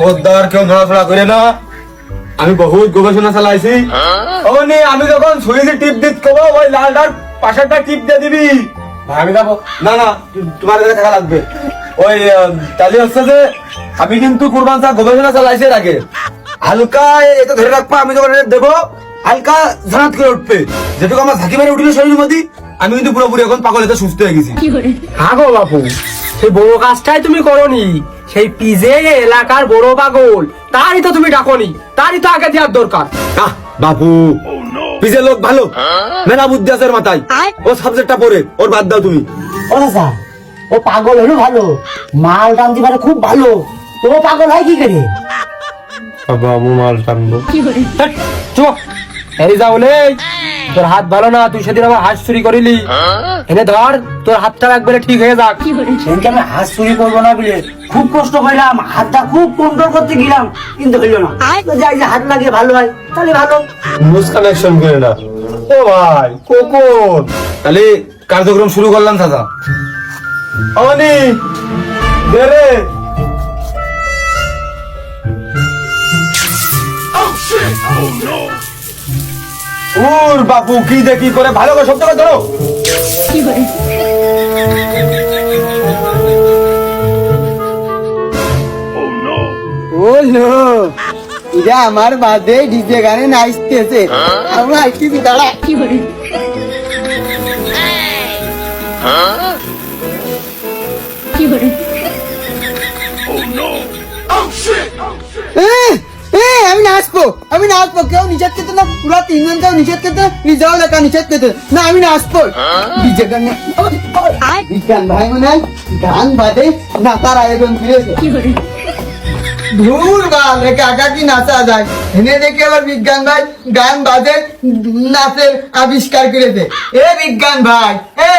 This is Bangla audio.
খবরদার কেউ নড়াচড়া করে না। আমি বহুত গবেষণা চালাইছি। অমনি আমি যখন সুইচে টিপ দিত কবো ওই লালটার পাশেরটা টিপ দিয়ে দিবি। আমি যাবো না না, তোমার কাছে টাকা লাগবে। ওই তাহলে হচ্ছে যে আমি কিন্তু কুরবান শাহ গবেষণা চালাইছি এর আগে। হালকা এটা ধরে রাখবো, আমি যখন দেবো হালকা ঝাঁত করে উঠবে। যেটুকু আমার ঝাঁকি মেরে উঠলো শরীরের মধ্যে, আমি কিন্তু পুরোপুরি এখন পাগল এতে সুস্থ হয়ে গেছি। হ্যাঁ গো বাপু, সেই বড় কাজটাই তুমি করনি। সেই পিজে এলাকার বড় পাগল, তারই তো তুমি ডাকনি, তারই তো আগে দেওয়ার দরকার। আহ বাবু, পিজের লোক ভালো, মেলা বুদ্ধি আছে ওর মাথায়। ও সাবজেক্টটা পড়ে, ওর বাদ দাও তুমি। ও চাচা, ও পাগল হলো ভালো, মাল টানতে পারে খুব ভালো, তো ও পাগল হয় কি করে? বাবু মাল টানবো। চুপ, এরি যাওলে তোর হাত ভালো না, তুই সেদিন আমার হাত চুরি করিলি। এনে ধর, তোর হাতটা একবারে ঠিক হয়ে যাক। সেদিনকে আমি হাত চুরি করবো না বলে খুব কষ্ট করলাম, হাতটা খুব কন্ট্রোল করতে গেলাম, কিন্তু হইলো না। তো যাই যে হাত লাগিয়ে ভালো হয়, তাহলে ভালো। লুজ কানেকশন করে না। ও ভাই কোকন, তাহলে কার্যক্রম শুরু করলাম দাদা। অনি দে রে। ওর বাপু কি দেখি করে, ভালো করে শব্দ করে ধরো। ও নো, এটা আমার বাদে ডিজে গানে নাচতেছে, আমরা আইতেছি, দাঁড়া। আমি নাচবো, আমি নাচবো, কেউ নিষেধ করতে না, পুরো তিনজন কেউ নিষেধ করতে, রিজাও লেখা নিষেধ করতে না, আমি নাচবো। ডিজে গানে বিজ্ঞান ভাই মনে হয় গান বাদে নাচার আয়োজন করেছে। ধুর বাল, কাকা কি নাচা যায়, এনে দেখে আবার বিজ্ঞান ভাই গান বাজে নাচের আবিষ্কার করেছে। এ বিজ্ঞান ভাই, এ